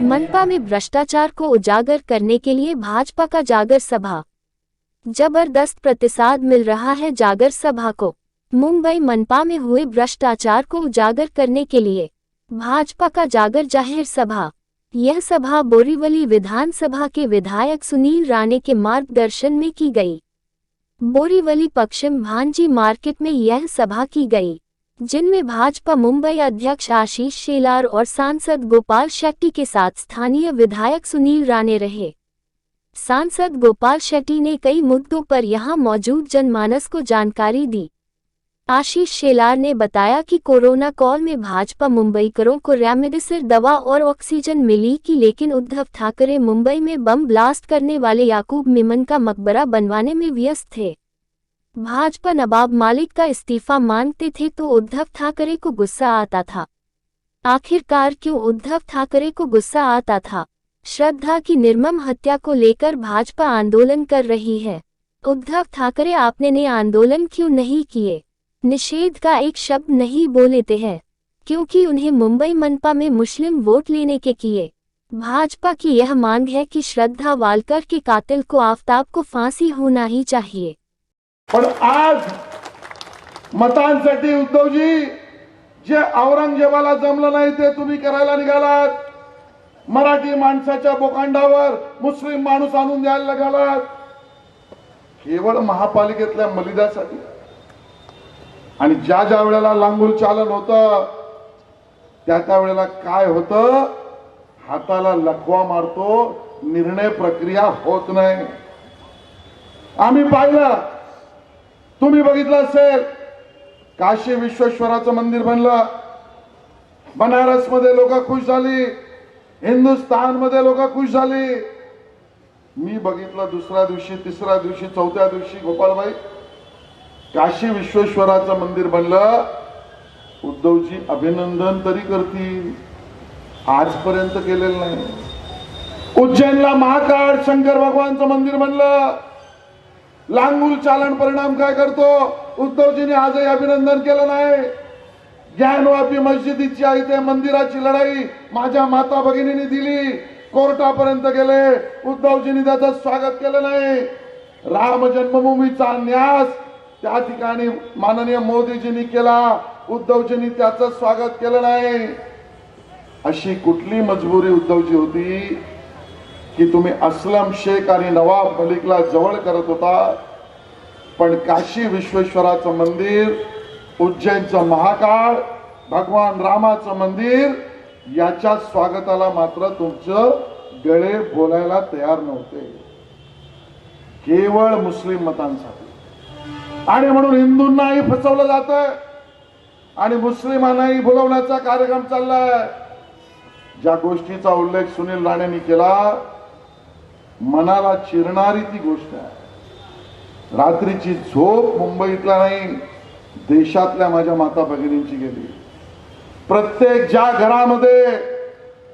मनपा में भ्रष्टाचार को उजागर करने के लिए भाजपा का जागर सभा। जबरदस्त प्रतिसाद मिल रहा है जागर सभा को। मुंबई मनपा में हुए भ्रष्टाचार को उजागर करने के लिए भाजपा का जागर जाहिर सभा। यह सभा बोरीवली विधानसभा के विधायक सुनील राणे के मार्गदर्शन में की गई। बोरीवली पश्चिम भांजी मार्केट में यह सभा की गई, जिनमें भाजपा मुंबई अध्यक्ष आशीष शेलार और सांसद गोपाल शेट्टी के साथ स्थानीय विधायक सुनील राणे रहे। सांसद गोपाल शेट्टी ने कई मुद्दों पर यहां मौजूद जनमानस को जानकारी दी। आशीष शेलार ने बताया कि कोरोना काल में भाजपा मुंबईकरों को रेमडेसिविर दवा और ऑक्सीजन मिली कि लेकिन उद्धव ठाकरे मुंबई में बम ब्लास्ट करने वाले याकूब मेमन का मकबरा बनवाने में व्यस्त थे। भाजपा नवाब मालिक का इस्तीफा मांगते थे तो उद्धव ठाकरे को गुस्सा आता था। आखिरकार क्यों उद्धव ठाकरे को गुस्सा आता था? श्रद्धा की निर्मम हत्या को लेकर भाजपा आंदोलन कर रही है। उद्धव ठाकरे आपने ने आंदोलन क्यों नहीं किए? निषेध का एक शब्द नहीं बोलेते हैं, क्योंकि उन्हें मुंबई मनपा में मुस्लिम वोट लेने के किए। भाजपा की यह मांग है कि श्रद्धा वालकर के कातिल को आफताब को फांसी होना ही चाहिए। पण आज मतांसाठी उद्धवजी जे औरंगजेबाला जमलं नाही ते तुम्ही करायला निघालात। मराठी माणसाच्या बोकांडावर मुस्लिम माणूस आणून द्यायला निघालात, केवळ महापालिकेतल्या मलिदासाठी। आणि ज्या वेळेला लांगूल चालन होतं त्या वेळेला काय होतं, हाताला लकवा मारतो, निर्णय प्रक्रिया होत नाही। आम्ही पाहिलं, तुम्ही बघितलं असेल, काशी विश्वेश्वराचं मंदिर बनलं, बनारस मध्ये लोक खुश झाली, हिंदुस्थान मध्ये लोक खुश झाली। मी बघितलं दुसऱ्या दिवशी, तिसऱ्या दिवशी, चौथ्या दिवशी गोपालबाई काशी विश्वेश्वराचं मंदिर बनलं, उद्धवजी अभिनंदन तरी करतील, आजपर्यंत केलेलं नाही। उज्जैनला महाकाळ शंकर भगवानचं मंदिर बनलं, लांगूल चालन परिणाम काय करतो, उद्धवजीने आजही अभिनंदन केलं नाही। ज्ञानवापी मस्जिदीची आई ते मंदिराची लढाई माझ्या माता भगिनींनी दिली, कोर्टापर्यंत गेले, उद्धवजींनी त्याचं स्वागत केलं नाही। राम जन्मभूमीचा न्यास त्या ठिकाणी माननीय मोदीजींनी केला, उद्धवजींनी त्याचं स्वागत केलं नाही। अशी कुठली मजबुरी उद्धवजी होती की तुम्ही असलम शेख आणि नवाब मलिकला जवळ करत होता, पण काशी विश्वेश्वराचं मंदिर, उज्जैनचं महाकाळ, भगवान रामाचं मंदिर याच्या स्वागताला मात्र तुमचं गळे बोलायला तयार नव्हते, केवळ मुस्लिम मतांसाठी। आणि म्हणून हिंदूंनाही फसवलं जातंय आणि मुस्लिमांनाही बोलवण्याचा कार्यक्रम चाललाय। ज्या गोष्टीचा उल्लेख सुनील राणेंनी केला, मनाला चिरणारी ती गोष्ट आहे। रात्रीची झोप मुंबईतला नाही, देशातल्या माझ्या माता भगिनींची गेली। प्रत्येक ज्या घरामध्ये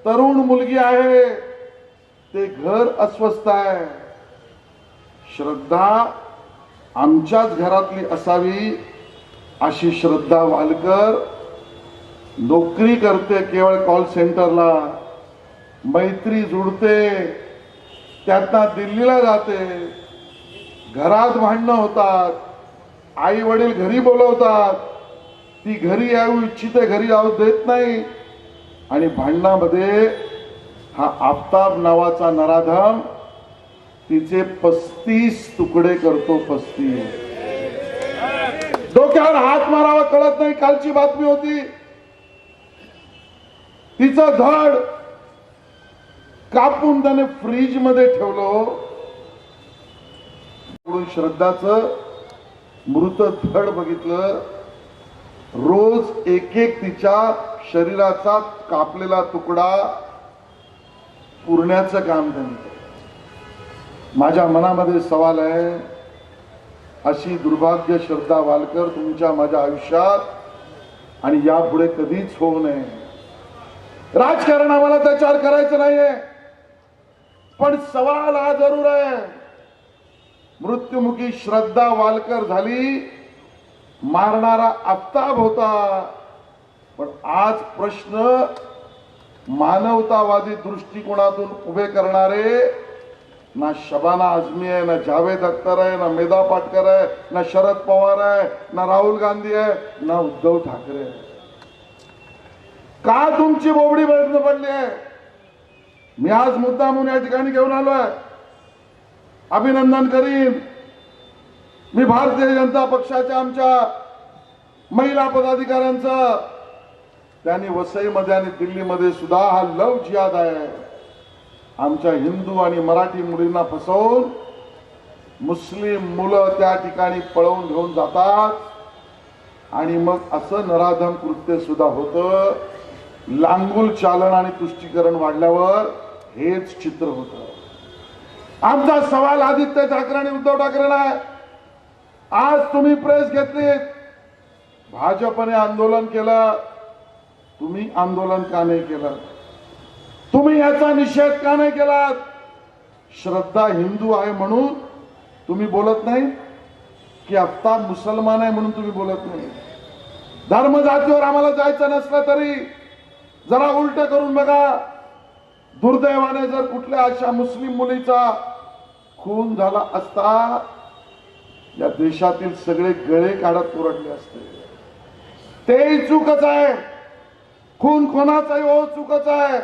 तरुण मुलगी आहे ते घर अस्वस्थ आहे। श्रद्धा आमच्याच घरातली असावी अशी श्रद्धा वालकर नोकरी करते, केवळ कॉल सेंटरला, मैत्री जुळते, त्यातनं दिल्लीला जाते, घरात भांडणं होतात, आई वडील घरी बोलवतात, ती घरी येऊ इच्छिते, घरी जाऊ देत नाही, आणि भांडणामध्ये हा आफताब नावाचा नराधम तिचे 35 तुकडे करतो। 35 डोक्यावर हात मारावा कळत नाही। कालची बातमी होती, तिचं धड कापून त्याने फ्रीज मध्ये ठेवलं। श्रद्धाचं मृत धड बघितलं, रोज एक एक तिच्या शरीराचा कापलेला तुकडा पुरण्याचं काम त्यांचं। माझ्या मनामध्ये सवाल आहे, अशी दुर्भाग्य श्रद्धा वालकर तुमच्या माझ्या आयुष्यात आणि यापुढे कधीच होऊ नये। राजकारण आम्हाला त्याच्यावर करायचं नाहीये, पण सवाल हा जरूर आहे, मृत्युमुखी श्रद्धा वालकर झाली, मारणारा आफताब होता, पण आज प्रश्न मानवतावादी दृष्टिकोनातून उभे करणारे ना शबाना आझमी आहे, ना जावेद अख्तर आहे, ना मेधा पाटकर आहे, ना शरद पवार आहे, ना राहुल गांधी आहे, ना उद्धव ठाकरे आहे. का तुमची बोबडी बंद पडली आहे? मी आज मुद्दा म्हणून या ठिकाणी घेऊन आलोय. अभिनंदन करीन मी भारतीय जनता पक्षाच्या आमच्या महिला पदाधिकाऱ्यांचं. त्यांनी वसईमध्ये आणि दिल्लीमध्ये सुद्धा हा लव जिहाद आहे. आमच्या हिंदू आणि मराठी मुलींना फसवून मुस्लिम मुलं त्या ठिकाणी पळवून घेऊन जातात आणि मग असं नराधम कृत्य सुद्धा होतं. लांगुल चालन आणि तुष्टीकरण वाढल्यावर हेच चित्र होतं. आमचा सवाल आदित्य ठाकरे आणि उद्धव ठाकरेंना आहे. आज तुम्ही प्रेस घेतलीत, भाजपने आंदोलन केलं, तुम्ही आंदोलन का नाही केलं? तुम्ही याचा निषेध का नाही केलात? श्रद्धा हिंदू आहे म्हणून तुम्ही बोलत नाही की आफ्ताब मुसलमान आहे म्हणून तुम्ही बोलत नाही? धर्म जातीवर आम्हाला जायचं नसलं तरी जरा उलट करून बघा. दुर्दैवाने जर कुठल्या अशा मुस्लिम मुलीचा खून झाला असता या देशातील सगळे गळे काढत ओरडले असते. तेही चूकच आहे. खून कोणाचाही हो चूकच आहे.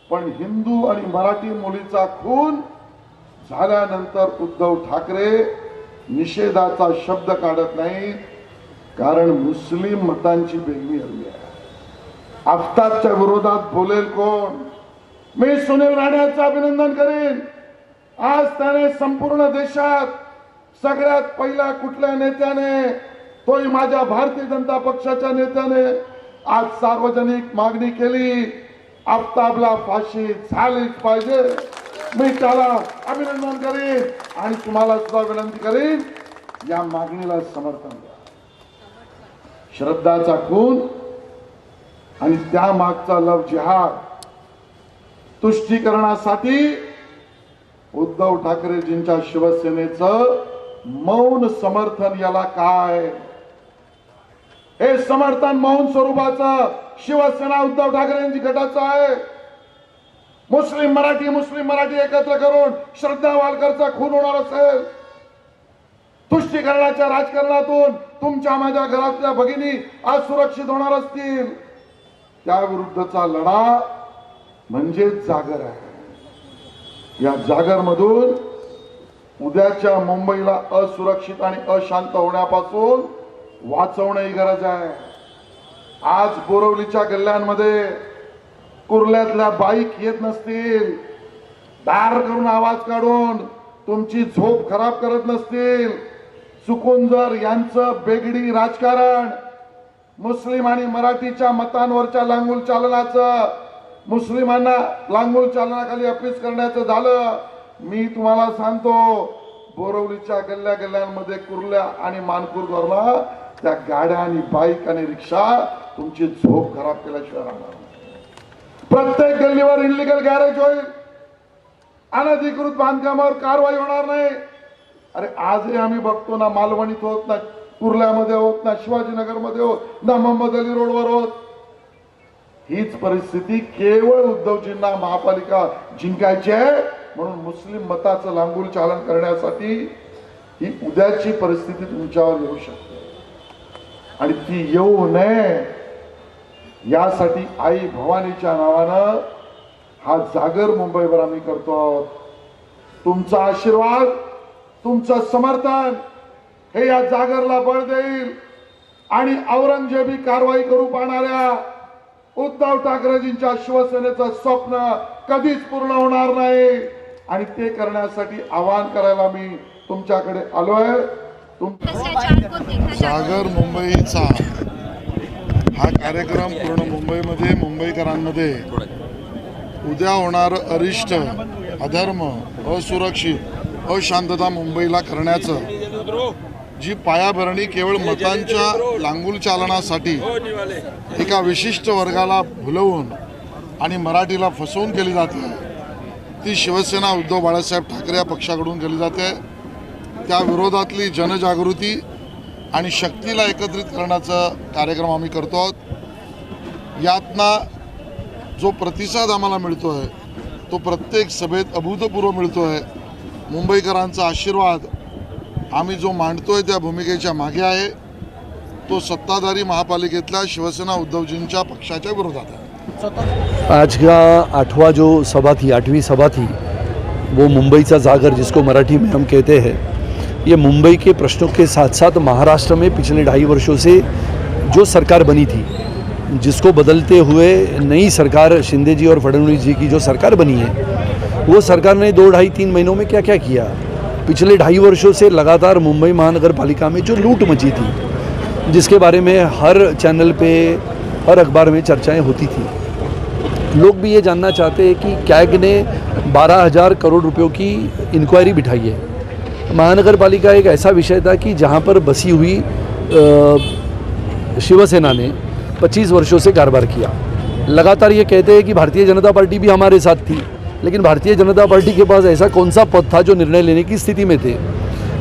पण हिंदू आणि मराठी मुलीचा खून झाल्यानंतर उद्धव ठाकरे निषेधाचा शब्द काढत नाही, कारण मुस्लिम मतांची बेगमी हरली आहे. आफ्ताबच्या विरोधात बोलेल कोण? मी सुनील राणेंचं अभिनंदन करीन. आज त्याने संपूर्ण देशात सगळ्यात पहिल्या कुठल्या नेत्याने, तोही माझ्या भारतीय जनता पक्षाच्या नेत्याने आज सार्वजनिक मागणी केली, आफ्ताबला फाशी झालीच पाहिजे. मी त्याला अभिनंदन करीन आणि तुम्हाला सुद्धा विनंती करीन, या मागणीला समर्थन द्या. श्रद्धाचा खून आणि त्या मागचा लव जिहाद तुष्टीकरणासाठी उद्धव ठाकरेजींच्या शिवसेनेचं मौन समर्थन, याला काय? हे समर्थन मौन स्वरूपाचं शिवसेना उद्धव ठाकरेंची गटाचं आहे. मुस्लिम मराठी एकत्र करून श्रद्धा वालकरचा खून होणार असेल, तुष्टीकरणाच्या राजकारणातून तुमच्या माझ्या घरातल्या भगिनी असुरक्षित होणार असतील, त्याविरुद्धचा लढा म्हणजे जागर आहे. या जागर मधून उद्याच्या मुंबईला असुरक्षित आणि अशांत होण्यापासून वाचवण्याची गरज आहे. आज बोरवलीच्या गल्ल्यांमध्ये कुर्ल्यातल्या बाईक येत नसतील, दार करून आवाज काढून तुमची झोप खराब करत नसतील, चुकून जर यांचं बेगडी राजकारण मुस्लिम आणि मराठीच्या मतांवरच्या लांगुल चालनाचं, मुस्लिमांना लांगुल चालनाखाली अपीस करण्याचं झालं, मी तुम्हाला सांगतो बोरवलीच्या गल्ल्या गल्ल्यांमध्ये कुर्ल्या आणि मानपूर धरला त्या गाड्या आणि बाईक आणि रिक्षा तुमची झोप खराब केल्याशिवाय राहणार. प्रत्येक गल्लीवर इलिगल गॅरेज होईल, अनधिकृत बांधकामावर कारवाई होणार नाही. अरे आजही आम्ही बघतो ना, मालवणीत होत, ना कुर्ल्यामध्ये होत, ना शिवाजीनगरमध्ये होत, ना मोहम्मद अली रोडवर होत. हीच परिस्थिती केवळ उद्धवजींना महापालिका जिंकायची आहे म्हणून मुस्लिम मताचं लांगुल चालन करण्यासाठी ही उद्याची परिस्थिती तुमच्यावर येऊ शकते आणि ती येऊ नये यासाठी आई भवानीच्या नावानं हा जागर मुंबईवर आम्ही करतो आहोत. तुमचा आशीर्वाद, तुमचं समर्थन हे या जागरला बळ देईल आणि औरंगजेबी कारवाई करू पाहणाऱ्या उद्धव ठाकरेजींच्या शिवसेनेचं स्वप्न कधीच पूर्ण होणार नाही आणि ते करण्यासाठी आवाहन करायला मी तुमच्याकडे आलोय. जागर मुंबईचा हा कार्यक्रम पूर्ण मुंबईमध्ये, मुंबईकरांमध्ये उद्या होणार अरिष्ट, अधर्म, असुरक्षित, अशांतता मुंबईला करण्याचं जी पायाभरणी केवळ मतांच्या लांगुल चालनासाठी एका विशिष्ट वर्गाला भुलवून आणि मराठीला फसवून केली जाते, ती शिवसेना उद्धव बाळासाहेब ठाकरे या पक्षाकडून केली जाते. त्या विरोधातली जनजागृती आणि शक्तीला एकत्रित करण्याचा कार्यक्रम आम्ही करतो आहोत. यातना जो प्रतिसाद आम्हाला मिळतो आहे तो प्रत्येक सभेत अभूतपूर्व मिळतो आहे. मुंबईकरांचा आशीर्वाद आम्ही जो मांडतोय त्या भूमिकेच्या मागे आहे. तो सत्ताधारी महापालिकेतल्या शिवसेना उद्धवजींच्या पक्षाच्या विरोधात आहे. आज का 8वां जो सभा थी 8वीं सभा थी वो मुंबई का जागर जिसको मराठी में हम कहते हैं, ये मुंबई के प्रश्नों के साथ साथ महाराष्ट्र में पिछले 2.5 वर्षों से जो सरकार बनी थी, जिसको बदलते हुए नई सरकार शिंदे जी और फडणवीस जी की जो सरकार बनी है, वो सरकार ने 2-2.5-3 महीनों में क्या क्या किया. पिछले 2.5 वर्षों से लगातार मुंबई महानगर पालिका में जो लूट मची थी, जिसके बारे में हर चैनल पे हर अखबार में चर्चाएं होती थी. लोग भी ये जानना चाहते हैं कि कैग ने 12,000 करोड़ रुपयों की इंक्वायरी बिठाई है. महानगर पालिका एक ऐसा विषय था कि जहाँ पर बसी हुई शिवसेना ने 25 वर्षों से कारोबार किया. लगातार ये कहते हैं कि भारतीय जनता पार्टी भी हमारे साथ थी, लेकिन भारतीय जनता पार्टी के पास ऐसा कौन सा पद था जो निर्णय लेने की स्थिति में थे.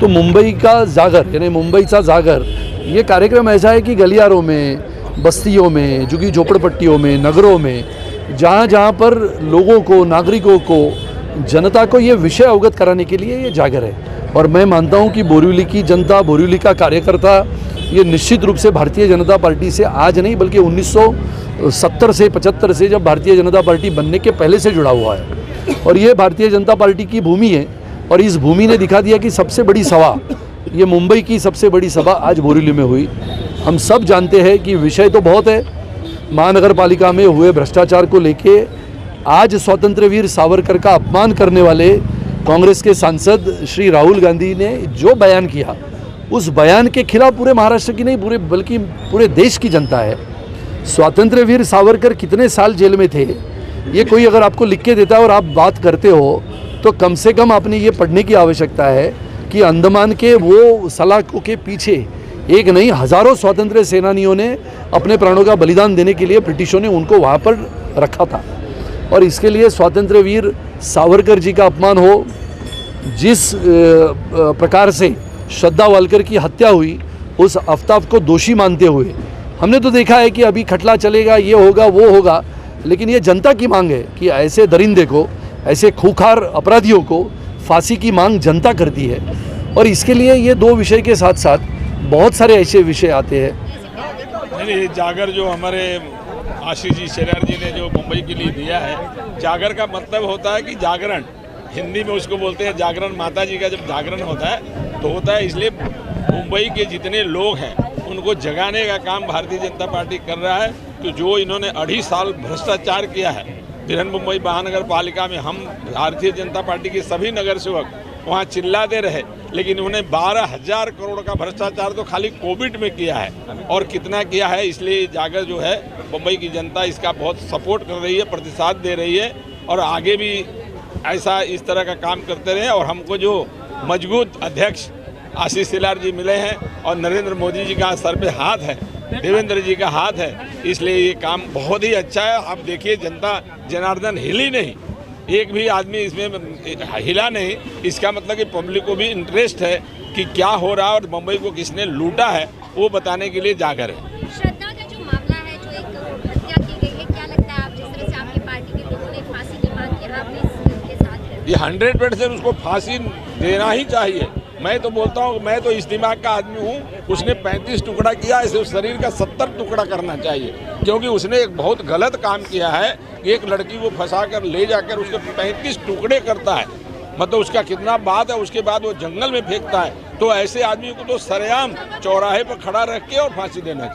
तो मुंबई का जागर यानी मुंबईचा जागर ये कार्यक्रम ऐसा है कि गलियारों में, बस्तियों में, झुग्गी झोपड़पट्टियों में, नगरों में, जहाँ जहाँ पर लोगों को, नागरिकों को, जनता को ये विषय अवगत कराने के लिए ये जागर है. और मैं मानता हूँ कि बोरीवली की जनता, बोरीवली का कार्यकर्ता ये निश्चित रूप से भारतीय जनता पार्टी से आज नहीं बल्कि 1970 से 75 से जब भारतीय जनता पार्टी बनने के पहले से जुड़ा हुआ है. और ये भारतीय जनता पार्टी की भूमि है और इस भूमि ने दिखा दिया कि सबसे बड़ी सभा, ये मुंबई की सबसे बड़ी सभा आज बोरीवली में हुई. हम सब जानते हैं कि विषय तो बहुत है. महानगर पालिका में हुए भ्रष्टाचार को लेके आज स्वतंत्र वीर सावरकर का अपमान करने वाले कांग्रेस के सांसद श्री राहुल गांधी ने जो बयान किया, उस बयान के खिलाफ पूरे महाराष्ट्र की नहीं पूरे बल्कि पूरे देश की जनता है. स्वतंत्र वीर सावरकर कितने साल जेल में थे ये कोई अगर आपको लिख के देता है और आप बात करते हो तो कम से कम आपने ये पढ़ने की आवश्यकता है कि अंडमान के वो सलाखों के पीछे एक नहीं हज़ारों स्वतंत्र सेनानियों ने अपने प्राणों का बलिदान देने के लिए ब्रिटिशों ने उनको वहाँ पर रखा था. और इसके लिए स्वतंत्र वीर सावरकर जी का अपमान हो, जिस प्रकार से श्रद्धा वालकर की हत्या हुई उस आफ्ताब को दोषी मानते हुए हमने तो देखा है कि अभी खटला चलेगा, ये होगा वो होगा, लेकिन ये जनता की मांग है कि ऐसे दरिंदे को, ऐसे खूंखार अपराधियों को फांसी की मांग जनता करती है. और इसके लिए ये 2 विषय के साथ साथ बहुत सारे ऐसे विषय आते हैं. नहीं, जागर जो हमारे आशीष जी शेरार जी ने जो मुंबई के लिए दिया है, जागर का मतलब होता है कि जागरण, हिंदी में उसको बोलते हैं जागरण. माता जी का जब जागरण होता है तो होता है, इसलिए मुंबई के जितने लोग हैं उनको जगाने का काम भारतीय जनता पार्टी कर रहा है. तो जो इन्होंने 2.5 साल भ्रष्टाचार किया है बृहन मुंबई महानगर पालिका में, हम भारतीय जनता पार्टी के सभी नगर सेवक वहाँ चिल्लाते रहे, लेकिन उन्होंने 12,000 करोड़ का भ्रष्टाचार तो खाली कोविड में किया है. और कितना किया है, इसलिए जागर जो है मुंबई की जनता इसका बहुत सपोर्ट कर रही है, प्रतिसाद दे रही है. और आगे भी ऐसा इस तरह का काम करते रहे. और हमको जो मजबूत अध्यक्ष आशीष शेलार जी मिले हैं और नरेंद्र मोदी जी का सर पे हाथ है, देवेंद्र जी का हाथ है, इसलिए ये काम बहुत ही अच्छा है. आप देखिए जनता जनार्दन हिली नहीं, एक भी आदमी इसमें हिला नहीं. इसका मतलब कि पब्लिक को भी इंटरेस्ट है कि क्या हो रहा है और मुंबई को किसने लूटा है वो बताने के लिए जागर है. श्रद्धा का जो मामला है, जो एक हत्या की गई है, क्या लगता है आप जिस तरह से आपकी पार्टी के लोगों ने फांसी की मांग की, आप इसके साथ हैं? ये 100% उसको फांसी देना ही चाहिए. मैं तो बोलता हूँ, मैं तो इस दिमाग का आदमी हूँ, उसने 35 टुकड़ा किया, इसे उस शरीर का 70 टुकड़ा करना चाहिए. क्योंकि उसने एक बहुत गलत काम किया है. एक लड़की को फंसा कर ले जाकर उसके 35 टुकड़े करता है, मतलब उसका कितना बात है, उसके बाद वो जंगल में फेंकता है. तो ऐसे आदमी को तो सरेआम चौराहे पर खड़ा रख के और फांसी देना चाहिए.